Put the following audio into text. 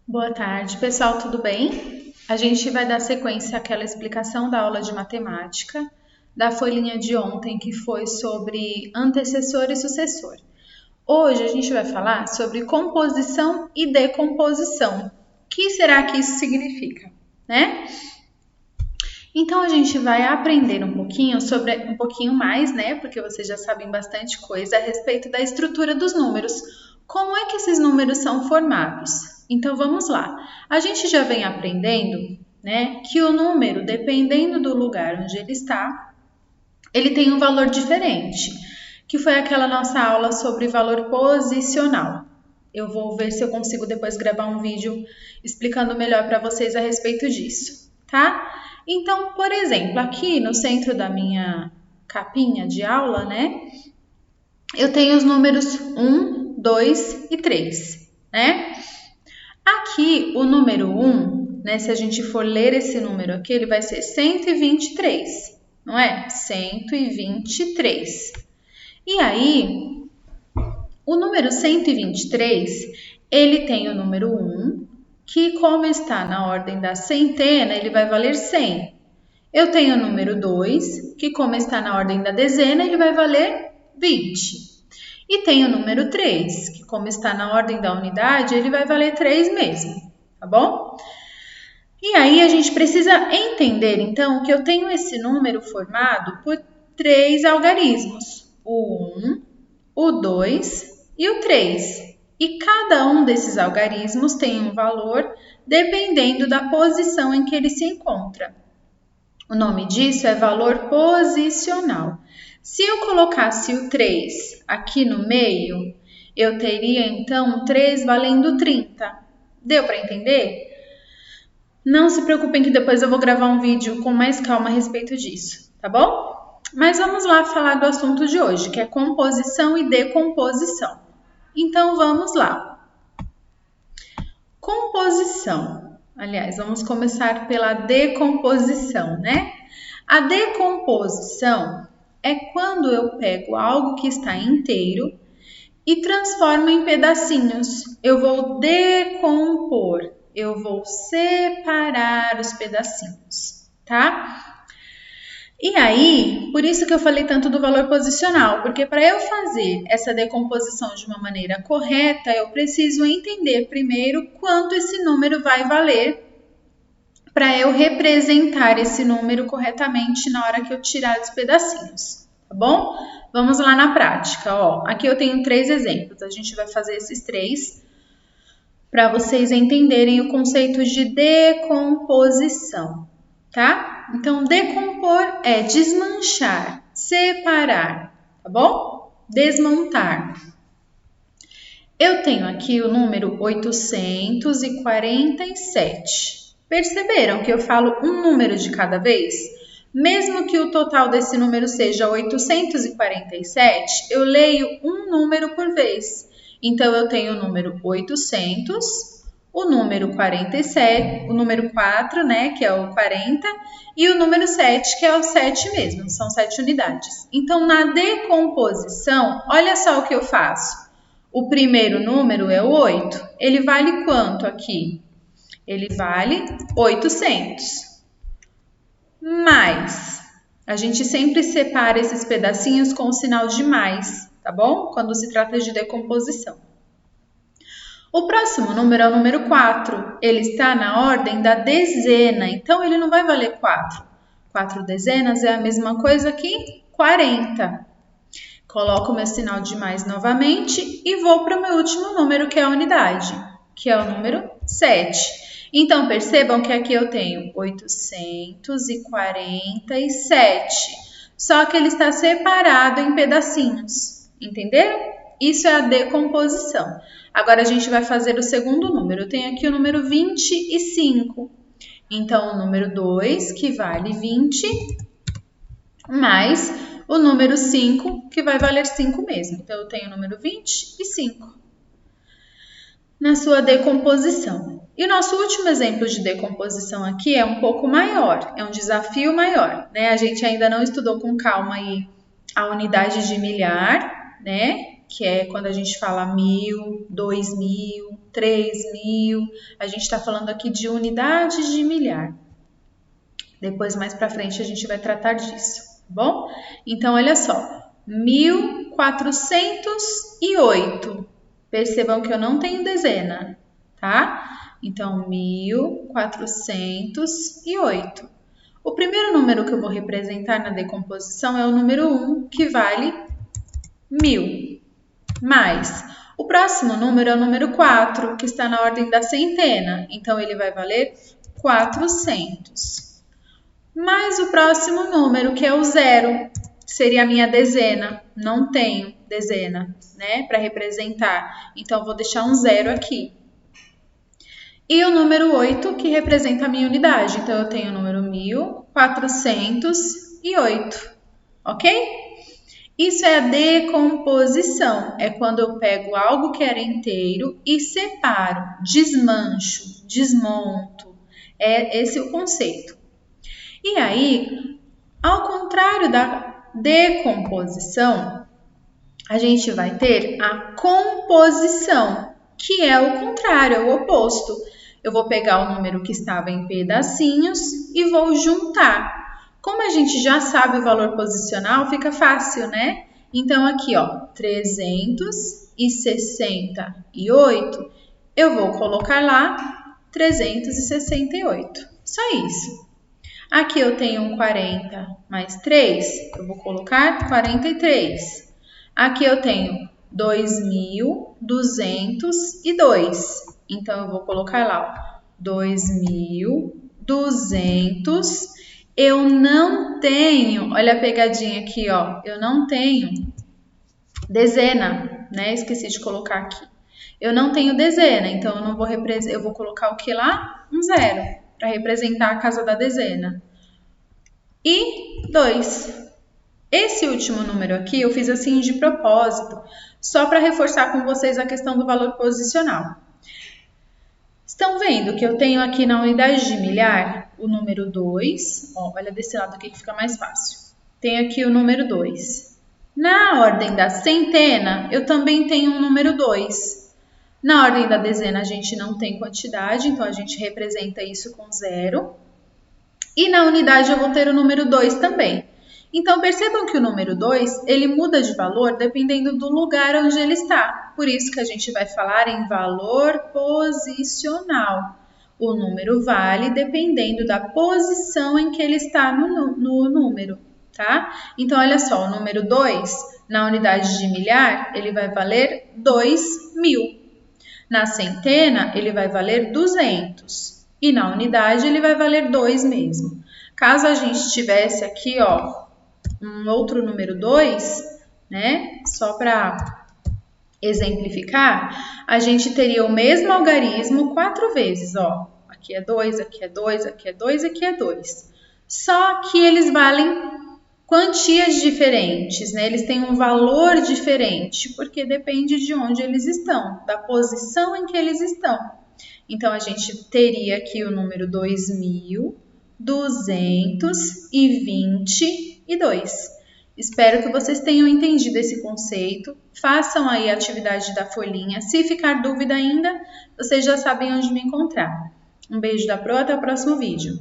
Boa tarde, pessoal, tudo bem? A gente vai dar sequência àquela explicação da aula de matemática, da folhinha de ontem, que foi sobre antecessor e sucessor. Hoje a gente vai falar sobre composição e decomposição. O que será que isso significa, né? Então a gente vai aprender um pouquinho mais, né? Porque vocês já sabem bastante coisa a respeito da estrutura dos números. Como é que esses números são formados? Então vamos lá. A gente já vem aprendendo, né, que o número, dependendo do lugar onde ele está, ele tem um valor diferente, que foi aquela nossa aula sobre valor posicional. Eu vou ver se eu consigo depois gravar um vídeo explicando melhor para vocês a respeito disso, tá? Então, por exemplo, aqui no centro da minha capinha de aula, né, eu tenho os números 1, 2 e 3, né? Aqui, o número 1, né, se a gente for ler esse número aqui, ele vai ser 123, não é? 123. E aí, o número 123, ele tem o número 1, que como está na ordem da centena, ele vai valer 100. Eu tenho o número 2, que como está na ordem da dezena, ele vai valer 20. E tem o número 3, que como está na ordem da unidade, ele vai valer 3 mesmo, tá bom? E aí a gente precisa entender, então, que eu tenho esse número formado por 3 algarismos, o 1, o 2 e o 3. E cada um desses algarismos tem um valor dependendo da posição em que ele se encontra. O nome disso é valor posicional. Se eu colocasse o 3 aqui no meio, eu teria então 3 valendo 30. Deu para entender? Não se preocupem que depois eu vou gravar um vídeo com mais calma a respeito disso, tá bom? Mas vamos lá falar do assunto de hoje, que é composição e decomposição. Então vamos lá. Composição. Aliás, vamos começar pela decomposição, né? A decomposição é quando eu pego algo que está inteiro e transformo em pedacinhos. Eu vou decompor, eu vou separar os pedacinhos, tá? E aí, por isso que eu falei tanto do valor posicional, porque para eu fazer essa decomposição de uma maneira correta, eu preciso entender primeiro quanto esse número vai valer para eu representar esse número corretamente na hora que eu tirar os pedacinhos, tá bom? Vamos lá na prática, ó. Aqui eu tenho 3 exemplos, a gente vai fazer esses 3 para vocês entenderem o conceito de decomposição, tá? Então, decompor é desmanchar, separar, tá bom? Desmontar. Eu tenho aqui o número 847. Perceberam que eu falo um número de cada vez? Mesmo que o total desse número seja 847, eu leio um número por vez. Então, eu tenho o número 800, o número 47, o número 4, né, que é o 40, e o número 7, que é o 7 mesmo, são 7 unidades. Então, na decomposição, olha só o que eu faço. O primeiro número é o 8. Ele vale quanto aqui? Ele vale 800. Mais. A gente sempre separa esses pedacinhos com o sinal de mais, tá bom? Quando se trata de decomposição. O próximo número é o número 4. Ele está na ordem da dezena, então ele não vai valer 4. 4 dezenas é a mesma coisa que 40. Coloco o meu sinal de mais novamente e vou para o meu último número, que é a unidade, que é o número 7. Então, percebam que aqui eu tenho 847, só que ele está separado em pedacinhos, entenderam? Isso é a decomposição. Agora, a gente vai fazer o segundo número. Eu tenho aqui o número 25. Então, o número 2, que vale 20, mais o número 5, que vai valer 5 mesmo. Então, eu tenho o número 25 na sua decomposição. E o nosso último exemplo de decomposição aqui é um pouco maior, é um desafio maior, né? A gente ainda não estudou com calma aí a unidade de milhar, né? Que é quando a gente fala 1000, 2000, 3.000. A gente está falando aqui de unidades de milhar. Depois, mais para frente, a gente vai tratar disso, tá bom? Então, olha só, 1.408. Percebam que eu não tenho dezena, tá? Então, 1.408. O primeiro número que eu vou representar na decomposição é o número 1, que vale 1.000. Mais, o próximo número é o número 4, que está na ordem da centena. Então, ele vai valer 400. Mais o próximo número, que é o 0, seria a minha dezena. Não tenho dezena, né, para representar. Então, vou deixar um 0 aqui. E o número 8, que representa a minha unidade. Então, eu tenho o número 1.408, ok? Isso é a decomposição. É quando eu pego algo que era inteiro e separo, desmancho, desmonto. É esse o conceito. E aí, ao contrário da decomposição, a gente vai ter a composição, que é o contrário, é o oposto. Eu vou pegar o número que estava em pedacinhos e vou juntar. Como a gente já sabe o valor posicional, fica fácil, né? Então, aqui, ó, 368, eu vou colocar lá 368. Só isso. Aqui eu tenho um 40 mais 3, eu vou colocar 43. Aqui eu tenho 2.202. Então, eu vou colocar lá, ó, 2.200. Eu não tenho, olha a pegadinha aqui, ó, eu não tenho dezena, né? Esqueci de colocar aqui. Eu não tenho dezena, então eu não vou eu vou colocar o que lá? Um 0, para representar a casa da dezena. E 2. Esse último número aqui eu fiz assim de propósito, só para reforçar com vocês a questão do valor posicional. Estão vendo que eu tenho aqui na unidade de milhar o número 2. Ó, olha desse lado aqui que fica mais fácil. Tenho aqui o número 2. Na ordem da centena, eu também tenho um número 2. Na ordem da dezena, a gente não tem quantidade, então a gente representa isso com 0. E na unidade eu vou ter o número 2 também. Então, percebam que o número 2, ele muda de valor dependendo do lugar onde ele está. Por isso que a gente vai falar em valor posicional. O número vale dependendo da posição em que ele está no número, tá? Então, olha só, o número 2, na unidade de milhar, ele vai valer 2.000. Na centena, ele vai valer 200. E na unidade, ele vai valer 2 mesmo. Caso a gente tivesse aqui, ó, um outro número 2, né? Só para exemplificar, a gente teria o mesmo algarismo 4 vezes, ó. Aqui é 2, aqui é 2, aqui é 2, aqui é 2. Só que eles valem quantias diferentes, né? Eles têm um valor diferente, porque depende de onde eles estão, da posição em que eles estão. Então, a gente teria aqui o número 2.222. Espero que vocês tenham entendido esse conceito. Façam aí a atividade da folhinha. Se ficar dúvida ainda, vocês já sabem onde me encontrar. Um beijo da Pro, até o próximo vídeo.